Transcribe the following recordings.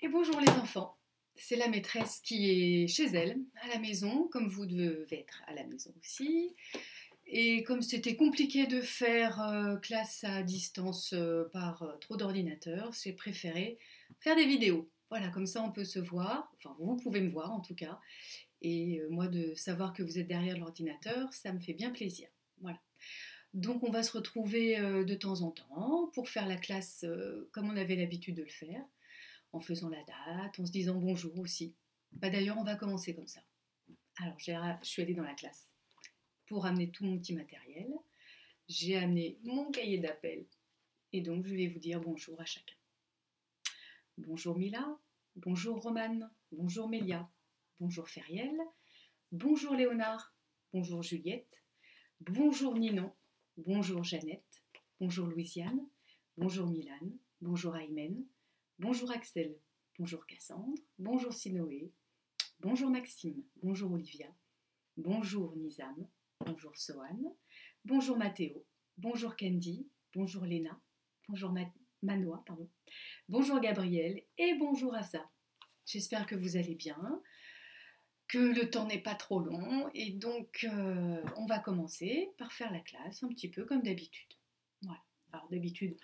Et bonjour les enfants, c'est la maîtresse qui est chez elle, à la maison, comme vous devez être à la maison aussi. Et comme c'était compliqué de faire classe à distance par trop d'ordinateurs, j'ai préféré faire des vidéos. Voilà, comme ça on peut se voir, enfin vous pouvez me voir en tout cas. Et moi de savoir que vous êtes derrière l'ordinateur, ça me fait bien plaisir. Voilà. Donc on va se retrouver de temps en temps pour faire la classe comme on avait l'habitude de le faire, en faisant la date, en se disant bonjour aussi. Bah, d'ailleurs, on va commencer comme ça. Alors, je suis allée dans la classe pour amener tout mon petit matériel. J'ai amené mon cahier d'appel et donc je vais vous dire bonjour à chacun. Bonjour Mila, bonjour Romane, bonjour Mélia, bonjour Feriel, bonjour Léonard, bonjour Juliette, bonjour Ninon, bonjour Jeannette, bonjour Louisiane, bonjour Milan, bonjour Aymen, bonjour Axel, bonjour Cassandre, bonjour Sinoé, bonjour Maxime, bonjour Olivia, bonjour Nizam, bonjour Sohan, bonjour Mathéo, bonjour Candy, bonjour Léna, bonjour Manoa, bonjour Gabriel et bonjour Afza. J'espère que vous allez bien, que le temps n'est pas trop long et donc on va commencer par faire la classe un petit peu comme d'habitude. Voilà. Alors d'habitude,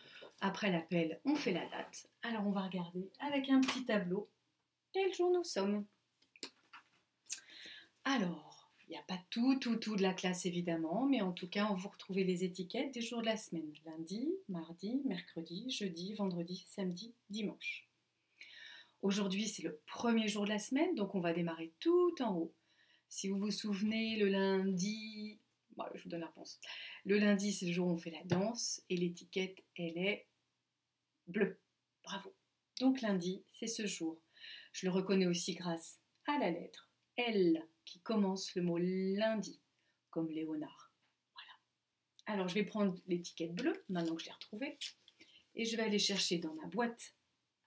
après l'appel, on fait la date. Alors on va regarder avec un petit tableau quel jour nous sommes. Alors, il n'y a pas tout de la classe évidemment, mais en tout cas, on vous retrouve les étiquettes des jours de la semaine. Lundi, mardi, mercredi, jeudi, vendredi, samedi, dimanche. Aujourd'hui, c'est le premier jour de la semaine, donc on va démarrer tout en haut. Si vous vous souvenez, le lundi, bon, je vous donne la réponse. Le lundi, c'est le jour où on fait la danse et l'étiquette, elle est bleue. Bravo. Donc lundi, c'est ce jour. Je le reconnais aussi grâce à la lettre L qui commence le mot lundi, comme Léonard. Voilà. Alors je vais prendre l'étiquette bleue, maintenant que je l'ai retrouvée, et je vais aller chercher dans ma boîte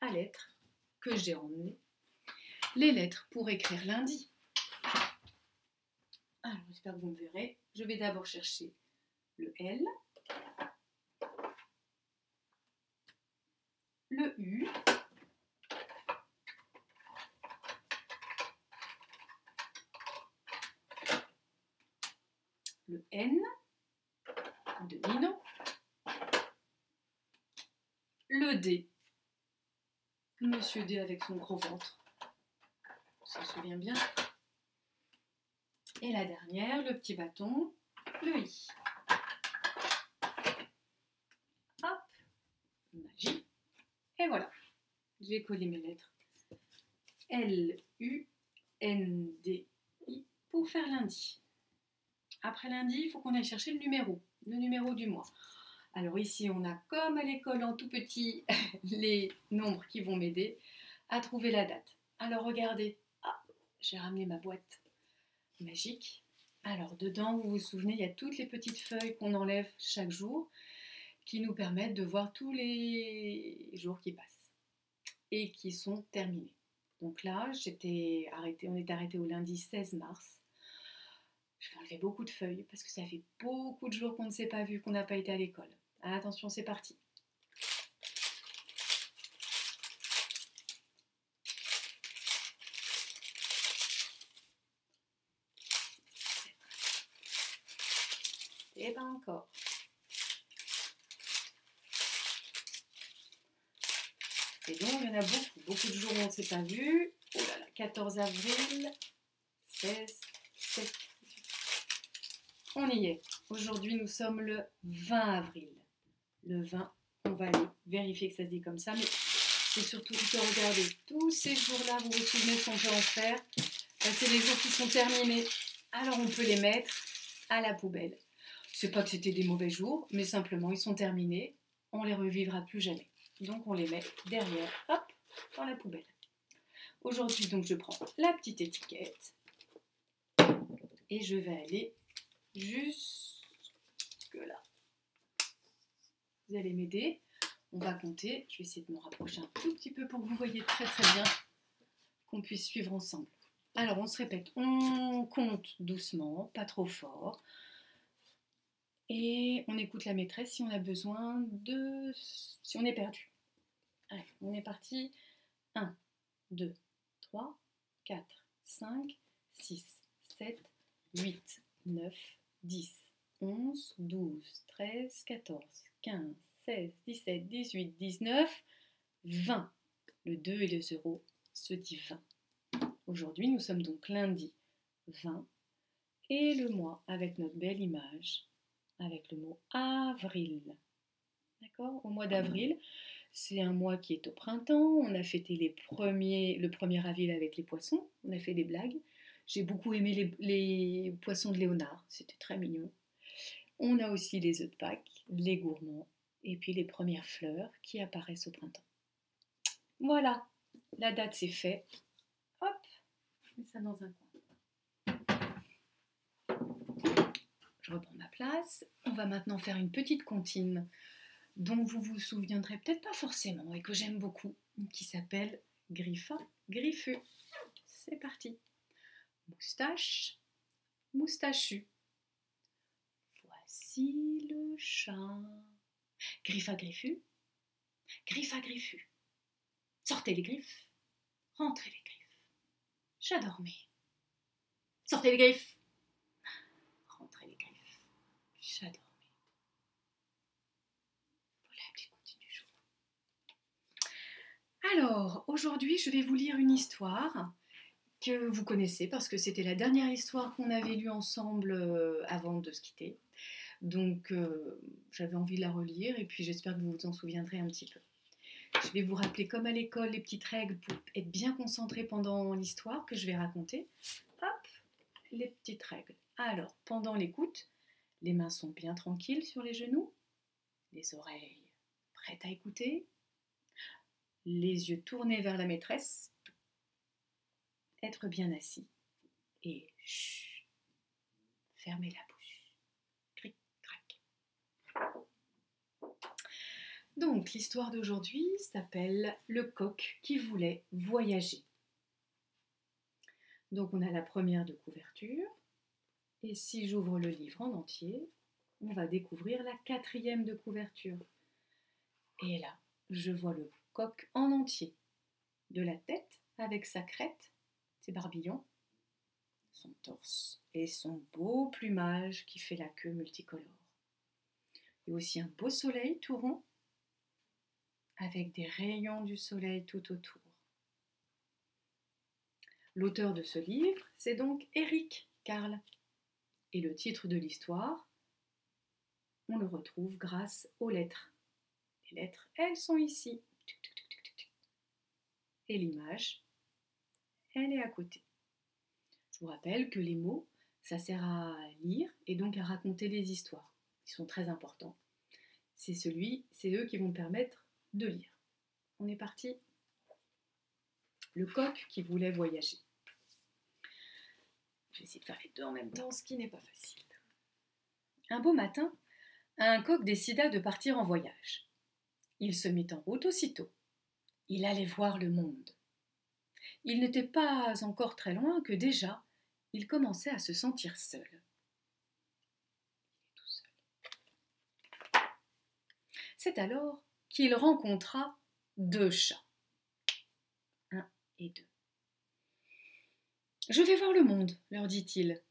à lettres que j'ai emmenée les lettres pour écrire lundi. Alors j'espère que vous me verrez. Je vais d'abord chercher le L, le U, le N de Ninon, le D, Monsieur D avec son gros ventre, on s'en souvient bien, et la dernière, le petit bâton, le I. Hop, magie, et voilà, j'ai collé mes lettres L, U, N, D, I pour faire lundi. Après lundi, il faut qu'on aille chercher le numéro du mois. Alors ici, on a comme à l'école en tout petit les nombres qui vont m'aider à trouver la date. Alors regardez, j'ai ramené ma boîte magique. Alors dedans, vous vous souvenez, il y a toutes les petites feuilles qu'on enlève chaque jour qui nous permettent de voir tous les jours qui passent et qui sont terminés. Donc là, on est arrêté au lundi 16 mars. Je vais enlever beaucoup de feuilles parce que ça fait beaucoup de jours qu'on ne s'est pas vu, qu'on n'a pas été à l'école. Attention, c'est parti. Et pas encore. Et donc, il y en a beaucoup de jours où on ne s'est pas vu. Oh là là, 14 avril, 16, 17, 18. On y est. Aujourd'hui, nous sommes le 20 avril. Le 20, on va aller vérifier que ça se dit comme ça, mais c'est surtout de regarder tous ces jours-là, vous vous souvenez ce qu'on peut en faire. C'est les jours qui sont terminés, alors on peut les mettre à la poubelle. C'est pas que c'était des mauvais jours, mais simplement ils sont terminés, on les revivra plus jamais. Donc on les met derrière, hop, dans la poubelle. Aujourd'hui donc je prends la petite étiquette Et je vais aller jusque là. Vous allez m'aider. On va compter. Je vais essayer de me rapprocher un tout petit peu pour que vous voyez très bien, qu'on puisse suivre ensemble. Alors, on se répète. On compte doucement, pas trop fort. Et on écoute la maîtresse si on a besoin de... si on est perdu. Allez, on est parti. 1, 2, 3, 4, 5, 6, 7, 8, 9, 10, 11, 12, 13, 14, 15, 16, 17, 18, 19, 20. Le 2 et le 0 se dit 20. Aujourd'hui, nous sommes donc lundi 20 et le mois avec notre belle image, avec le mot avril. D'accord? Au mois d'avril, c'est un mois qui est au printemps. On a fêté le 1er avril avec les poissons. On a fait des blagues. J'ai beaucoup aimé les poissons de Léonard. C'était très mignon. On a aussi les œufs de Pâques, les gourmands, et puis les premières fleurs qui apparaissent au printemps. Voilà, la date c'est fait. Hop, je mets ça dans un coin. Je reprends ma place. On va maintenant faire une petite comptine dont vous vous souviendrez peut-être pas forcément et que j'aime beaucoup, qui s'appelle Griffa, Griffu. C'est parti. Moustache, moustachu. Voici le chat. Griffa, Griffu, Griffa, Griffu. Sortez les griffes, rentrez les griffes. J'adormais. Sortez les griffes, rentrez les griffes. J'adormais. Voilà la petite comptine du jour. Alors, aujourd'hui, je vais vous lire une histoire que vous connaissez parce que c'était la dernière histoire qu'on avait lue ensemble avant de se quitter. Donc, j'avais envie de la relire et puis j'espère que vous vous en souviendrez un petit peu. Je vais vous rappeler, comme à l'école, les petites règles pour être bien concentré pendant l'histoire que je vais raconter. Hop, les petites règles. Alors, pendant l'écoute, les mains sont bien tranquilles sur les genoux, les oreilles prêtes à écouter, les yeux tournés vers la maîtresse, être bien assis et chut, fermez la bouche. Cric, crac. Donc, l'histoire d'aujourd'hui s'appelle Le coq qui voulait voyager. Donc, on a la première de couverture. Et si j'ouvre le livre en entier, on va découvrir la 4e de couverture. Et là, je vois le coq en entier. De la tête, avec sa crête, ses barbillons, son torse et son beau plumage qui fait la queue multicolore. Et aussi un beau soleil tout rond, avec des rayons du soleil tout autour. L'auteur de ce livre, c'est donc Éric Carle. Et le titre de l'histoire, on le retrouve grâce aux lettres. Les lettres, elles sont ici. Et l'image, elle est à côté. Je vous rappelle que les mots, ça sert à lire et donc à raconter des histoires. Ils sont très importants. C'est eux qui vont permettre de lire. On est parti. Le coq qui voulait voyager. Je vais essayer de faire les deux en même temps, ce qui n'est pas facile. Un beau matin, un coq décida de partir en voyage. Il se mit en route aussitôt. Il allait voir le monde. Il n'était pas encore très loin que déjà, il commençait à se sentir seul. Tout seul. C'est alors qu'il rencontra 2 chats. 1 et 2. « Je vais voir le monde, leur dit-il.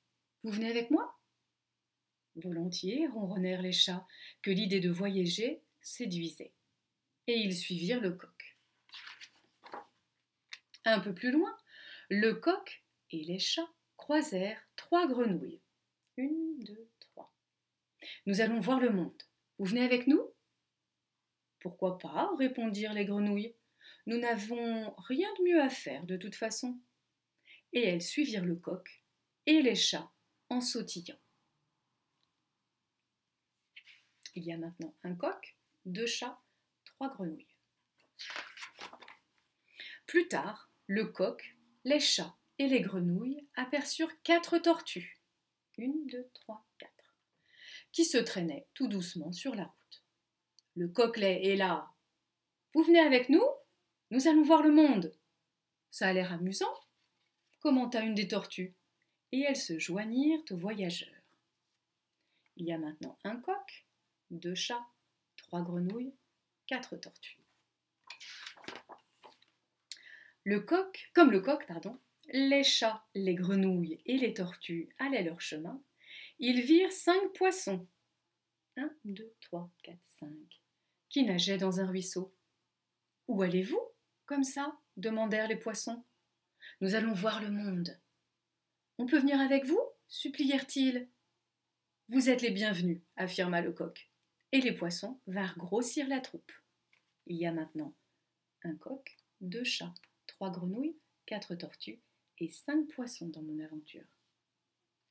Vous venez avec moi ?» Volontiers, ronronnèrent les chats, que l'idée de voyager séduisait. Et ils suivirent le coq. Un peu plus loin, le coq et les chats croisèrent 3 grenouilles. 1, 2, 3. « Nous allons voir le monde. Vous venez avec nous ?» « Pourquoi pas ?» répondirent les grenouilles. « Nous n'avons rien de mieux à faire de toute façon. » Et elles suivirent le coq et les chats en sautillant. Il y a maintenant un coq, 2 chats, 3 grenouilles. Plus tard, le coq, les chats et les grenouilles aperçurent 4 tortues. Une, deux, trois, quatre. Qui se traînait tout doucement sur la route. Le coquelet est là. Vous venez avec nous? Nous allons voir le monde. Ça a l'air amusant, commenta une des tortues, et elles se joignirent aux voyageurs. Il y a maintenant un coq, 2 chats, 3 grenouilles, 4 tortues. Comme le coq, les chats, les grenouilles et les tortues allaient leur chemin, ils virent 5 poissons, 1, 2, 3, 4, 5, qui nageaient dans un ruisseau. « Où allez-vous, comme ça ?» demandèrent les poissons. « Nous allons voir le monde. »« On peut venir avec vous ?» supplièrent-ils. « Vous êtes les bienvenus, » affirma le coq, et les poissons vinrent grossir la troupe. Il y a maintenant un coq, 2 chats, 3 grenouilles, 4 tortues et 5 poissons dans mon aventure.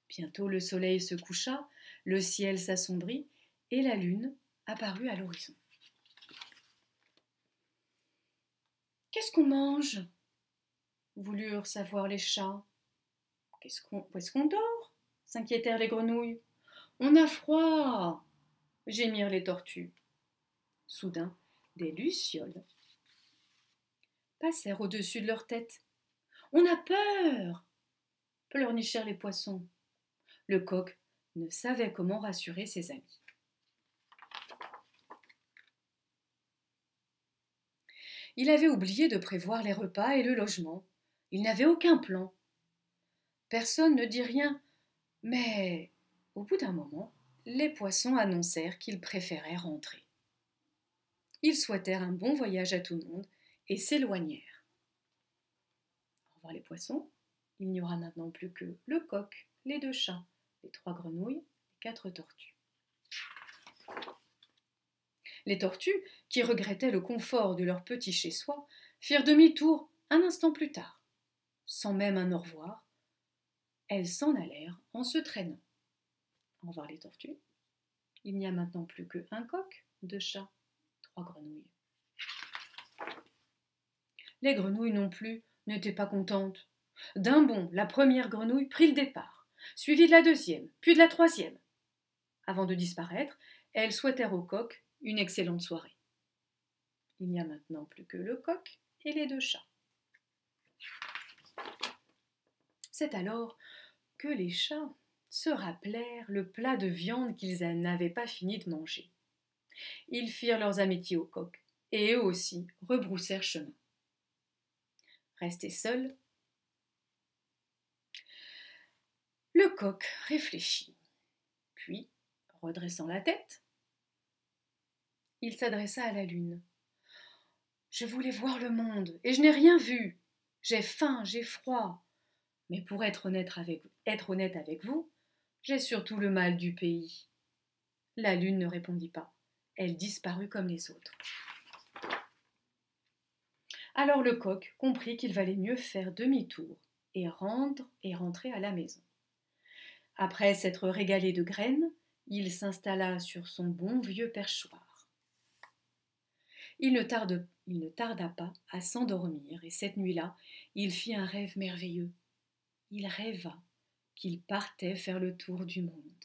Bientôt le soleil se coucha, le ciel s'assombrit et la lune apparut à l'horizon. « Qu'est-ce qu'on mange ?» voulurent savoir les chats. « Où est-ce qu'on dort ?» s'inquiétèrent les grenouilles. « On a froid !» gémirent les tortues. Soudain, des lucioles passèrent au-dessus de leur tête. « On a peur !» pleurnichèrent les poissons. Le coq ne savait comment rassurer ses amis. Il avait oublié de prévoir les repas et le logement. Il n'avait aucun plan. Personne ne dit rien, mais au bout d'un moment, les poissons annoncèrent qu'ils préféraient rentrer. Ils souhaitèrent un bon voyage à tout le monde et s'éloignèrent. Au revoir les poissons, il n'y aura maintenant plus que le coq, les 2 chats, les 3 grenouilles, les 4 tortues. Les tortues, qui regrettaient le confort de leur petit chez-soi, firent demi-tour un instant plus tard. Sans même un au revoir, elles s'en allèrent en se traînant. Au revoir les tortues. Il n'y a maintenant plus qu'un coq, 2 chats, 3 grenouilles. Les grenouilles non plus n'étaient pas contentes. D'un bond, la première grenouille prit le départ, suivie de la deuxième, puis de la troisième. Avant de disparaître, elles souhaitèrent au coq une excellente soirée. Il n'y a maintenant plus que le coq et les 2 chats. C'est alors que les chats se rappelèrent le plat de viande qu'ils n'avaient pas fini de manger. Ils firent leurs amitiés au coq, et eux aussi rebroussèrent chemin. Resté seul, le coq réfléchit, puis, redressant la tête, il s'adressa à la lune. « Je voulais voir le monde, et je n'ai rien vu. J'ai faim, j'ai froid. Mais pour être honnête avec vous, j'ai surtout le mal du pays. » La lune ne répondit pas. Elle disparut comme les autres. Alors le coq comprit qu'il valait mieux faire demi-tour et rentrer à la maison. Après s'être régalé de graines, il s'installa sur son bon vieux perchoir. Il ne tarda pas à s'endormir, et cette nuit-là, il fit un rêve merveilleux. Il rêva qu'il partait faire le tour du monde.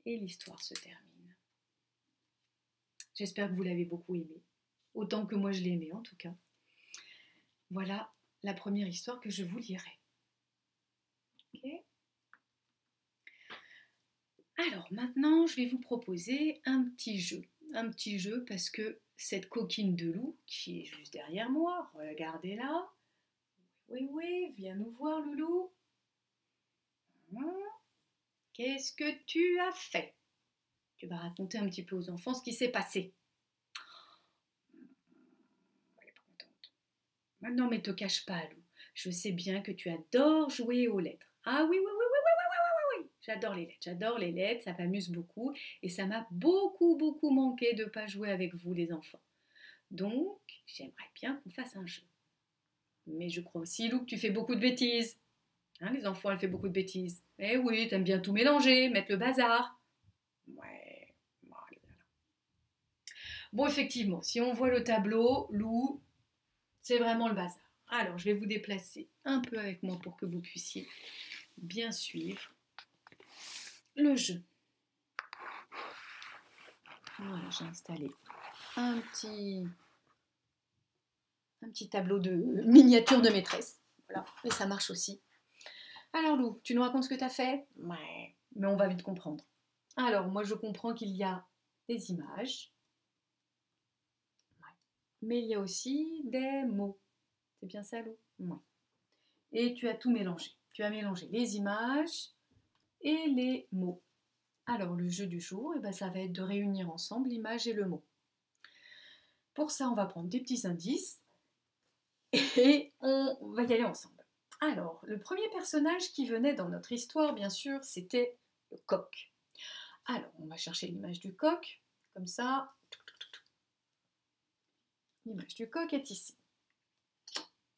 Et l'histoire se termine. J'espère que vous l'avez beaucoup aimé, autant que moi je l'ai aimé en tout cas. Voilà la première histoire que je vous lirai. Okay. Alors maintenant, je vais vous proposer un petit jeu. Un petit jeu parce que cette coquine de loup qui est juste derrière moi, regardez-la. Oui, viens nous voir, loulou. Qu'est-ce que tu as fait? Tu vas raconter un petit peu aux enfants ce qui s'est passé. Elle n'est pas contente. Non, mais te cache pas, Lou. Je sais bien que tu adores jouer aux lettres. Ah oui. J'adore les lettres, ça m'amuse beaucoup et ça m'a beaucoup manqué de ne pas jouer avec vous les enfants. Donc, j'aimerais bien qu'on fasse un jeu. Mais je crois aussi, Lou, que tu fais beaucoup de bêtises. Hein, les enfants, elles font beaucoup de bêtises. Eh oui, t'aimes bien tout mélanger, mettre le bazar. Ouais. Bon, effectivement, si on voit le tableau, Lou, c'est vraiment le bazar. Alors, je vais vous déplacer un peu avec moi pour que vous puissiez bien suivre le jeu. Voilà, j'ai installé un petit tableau de miniature de maîtresse. Voilà, et ça marche aussi. Alors Lou, tu nous racontes ce que tu as fait? Ouais, mais on va vite comprendre. Alors, moi je comprends qu'il y a des images, ouais. Mais il y a aussi des mots. C'est bien ça Lou? Ouais. Et tu as tout mélangé. Tu as mélangé les images et les mots. Alors le jeu du jour, eh ben, ça va être de réunir ensemble l'image et le mot. Pour ça, on va prendre des petits indices et on va y aller ensemble. Alors, le premier personnage qui venait dans notre histoire, bien sûr, c'était le coq. Alors, on va chercher l'image du coq, comme ça. L'image du coq est ici.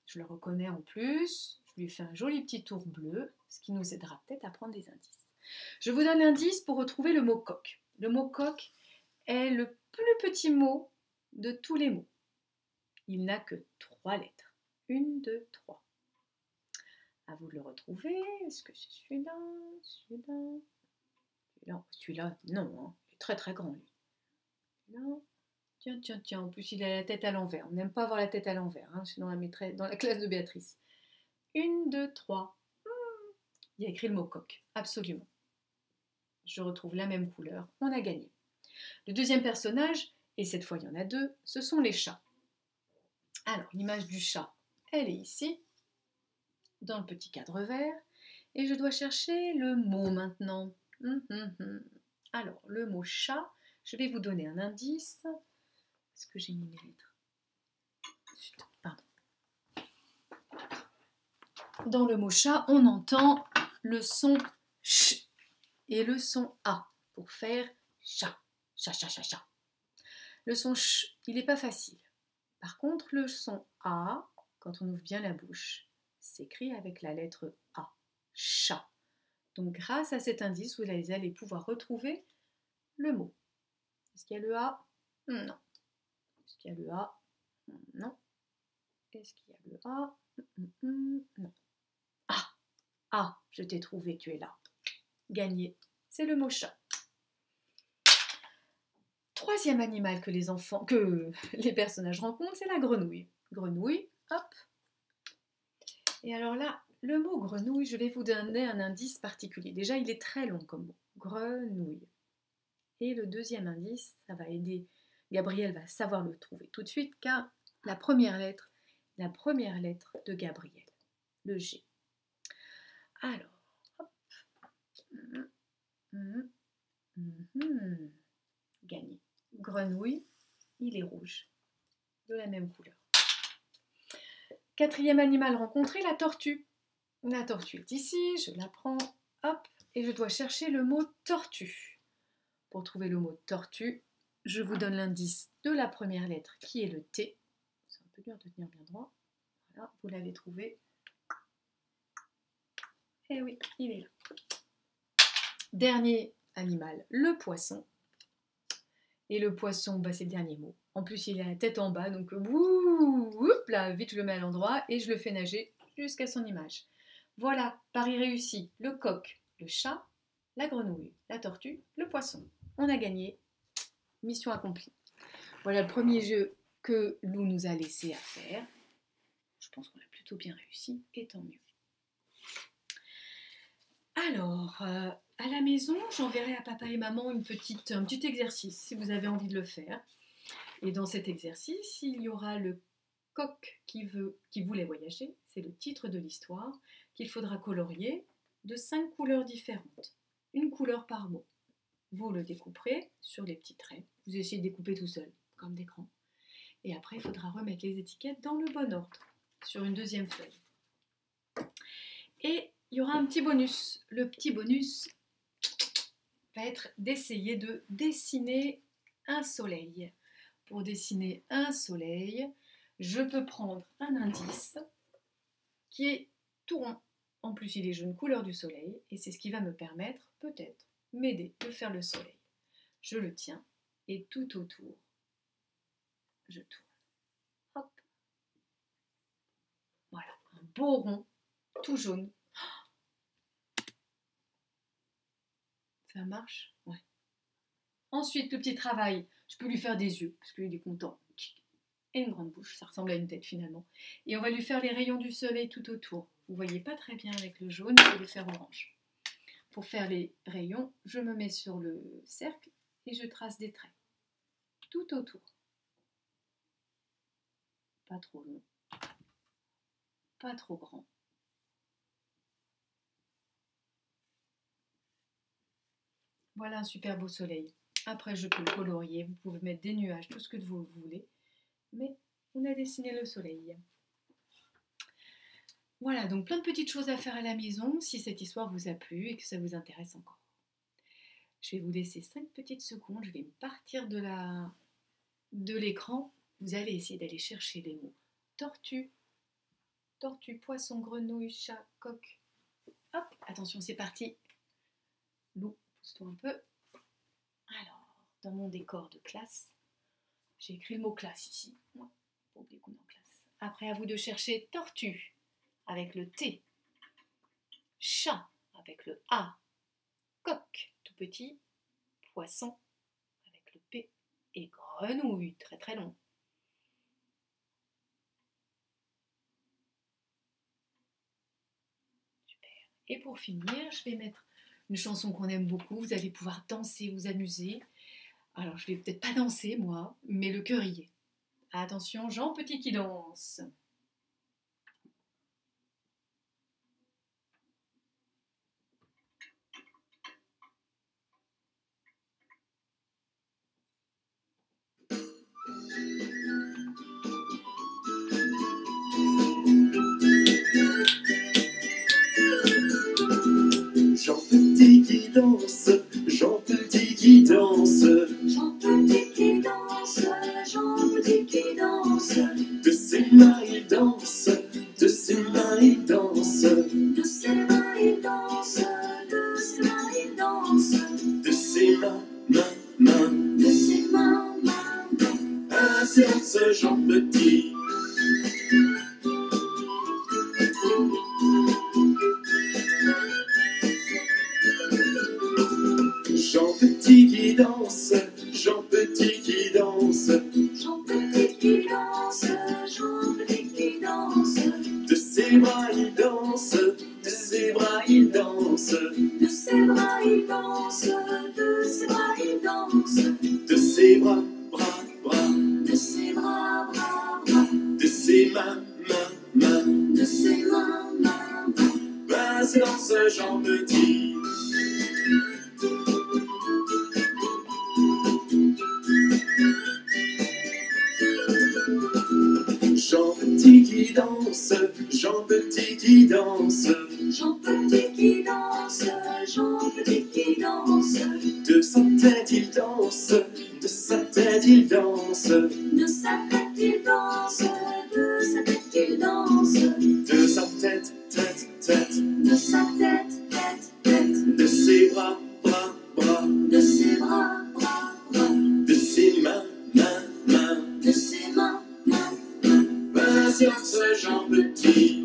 Je le reconnais en plus. Je lui fais un joli petit tour bleu, ce qui nous aidera peut-être à prendre des indices. Je vous donne l'indice pour retrouver le mot coq. Le mot coq est le plus petit mot de tous les mots. Il n'a que 3 lettres. 1, 2, 3. À vous de le retrouver. Est-ce que c'est celui-là? Celui-là, non. Hein. Il est très très grand, lui. Là. Tiens. En plus, il a la tête à l'envers. On n'aime pas avoir la tête à l'envers. Hein. C'est dans la classe de Béatrice. 1, 2, 3. Il y a écrit le mot coq. Absolument. Je retrouve la même couleur. On a gagné. Le deuxième personnage, et cette fois il y en a 2, ce sont les chats. Alors, l'image du chat, elle est ici, dans le petit cadre vert, et je dois chercher le mot maintenant. Alors, le mot chat, je vais vous donner un indice. Est-ce que j'ai mis mes lettres? Pardon. Dans le mot chat, on entend le son ch et le son a pour faire chat. Chat. Le son ch, il n'est pas facile. Par contre, le son a, quand on ouvre bien la bouche, s'écrit avec la lettre A, chat. Donc grâce à cet indice, vous allez pouvoir retrouver le mot. Est-ce qu'il y a le A? Non. Est-ce qu'il y a le A? Non. Est-ce qu'il y a le A? Non. Ah, je t'ai trouvé, tu es là. Gagné. C'est le mot chat. Troisième animal que les personnages rencontrent, c'est la grenouille. Grenouille, hop. Et alors là, le mot grenouille, je vais vous donner un indice particulier. Déjà, il est très long comme mot. Grenouille. Et le deuxième indice, ça va aider. Gabriel va savoir le trouver tout de suite, car la première lettre de Gabriel, le G. Alors, hop. Gagné. Grenouille, il est rouge, de la même couleur. Quatrième animal rencontré, la tortue. La tortue est ici, je la prends, hop, et je dois chercher le mot tortue. Pour trouver le mot tortue, je vous donne l'indice de la première lettre qui est le T. C'est un peu dur de tenir bien droit. Voilà, vous l'avez trouvé. Eh oui, il est là. Dernier animal, le poisson. Et le poisson, bah, c'est le dernier mot. En plus, il a la tête en bas, donc là, vite, je le mets à l'endroit et je le fais nager jusqu'à son image. Voilà, pari réussi. Le coq, le chat, la grenouille, la tortue, le poisson. On a gagné. Mission accomplie. Voilà le premier jeu que Lou nous a laissé à faire. Je pense qu'on a plutôt bien réussi, et tant mieux. Alors, à la maison, j'enverrai à papa et maman un petit exercice, si vous avez envie de le faire. Et dans cet exercice, il y aura le coq qui voulait voyager, c'est le titre de l'histoire, qu'il faudra colorier de 5 couleurs différentes, une couleur par mot. Vous le découperez sur les petits traits, vous essayez de découper tout seul, comme des crans. Et après, il faudra remettre les étiquettes dans le bon ordre, sur une deuxième feuille. Et il y aura un petit bonus. Le petit bonus va être d'essayer de dessiner un soleil. Pour dessiner un soleil, je peux prendre un indice qui est tout rond. En plus, il est jaune, couleur du soleil, et c'est ce qui va me permettre, peut-être, m'aider de faire le soleil. Je le tiens, et tout autour, je tourne. Hop. Voilà, un beau rond, tout jaune. Ça marche? Ouais. Ensuite, le petit travail, je peux lui faire des yeux, parce qu'il est content. Et une grande bouche, ça ressemble à une tête finalement. Et on va lui faire les rayons du soleil tout autour. Vous voyez pas très bien avec le jaune, je vais le faire orange. Pour faire les rayons, je me mets sur le cercle et je trace des traits tout autour. Pas trop long, pas trop grand. Voilà un super beau soleil. Après, je peux le colorier, vous pouvez mettre des nuages, tout ce que vous voulez. Mais on a dessiné le soleil. Voilà, donc plein de petites choses à faire à la maison si cette histoire vous a plu et que ça vous intéresse encore. Je vais vous laisser 5 petites secondes, je vais partir de l'écran. Vous allez essayer d'aller chercher les mots tortue, poisson, grenouille, chat, coq. Hop, attention, c'est parti. Loup, pousse-toi un peu. Alors, dans mon décor de classe, j'ai écrit le mot classe ici. Ouais, pas oublier qu'on est en classe. Après, à vous de chercher tortue avec le T, chat avec le A, coq tout petit, poisson avec le P et grenouille très très long. Super. Et pour finir, je vais mettre une chanson qu'on aime beaucoup. Vous allez pouvoir danser, vous amuser. Alors, je vais peut-être pas danser moi, mais le cœur y est. Attention, Jean Petit qui danse. Jean Petit qui danse, Jean Petit qui danse, Jean Petit qui danse, Jean Petit qui danse, de ses mains il danse, de ses mains il danse, de ses mains il danse, de ses mains il danse, de ses mains, mains, de ses mains, ah c'est ce Jean Petit. Jean Petit qui danse, Jean Petit qui danse, Jean Petit qui danse, Jean Petit qui danse, de ses bras il danse, de ses bras il danse, de ses bras il danse, de ses bras il danse, de ses bras, bras, de ses bras, de ses mains, mains, de ses mains, ben c'est dans ce Jean Petit. Jean Petit qui danse, Jean Petit qui danse, Jean Petit qui danse, Jean Petit qui danse, de sa tête il danse, de sa tête il danse, de sa tête il danse, de sa tête il danse, de sa tête, tête, de sa tête, de ses bras, bras, de ses bras, de ses mains, mains, de ses mains, ben c'est dans ce Jean Petit.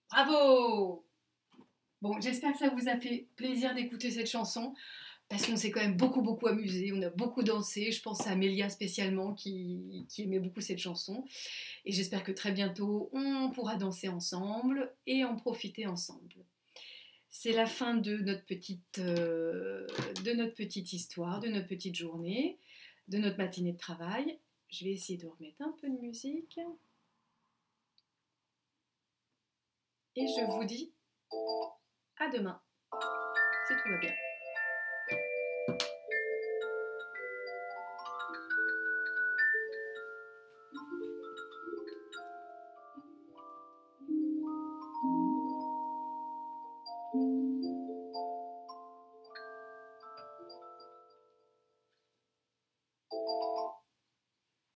Bravo! Bon, j'espère que ça vous a fait plaisir d'écouter cette chanson, parce qu'on s'est quand même beaucoup amusé, on a beaucoup dansé. Je pense à Amélia spécialement qui aimait beaucoup cette chanson. Et j'espère que très bientôt, on pourra danser ensemble et en profiter ensemble. C'est la fin de notre petite histoire, de notre petite journée, de notre matinée de travail. Je vais essayer de remettre un peu de musique. Et je vous dis à demain, si tout va bien.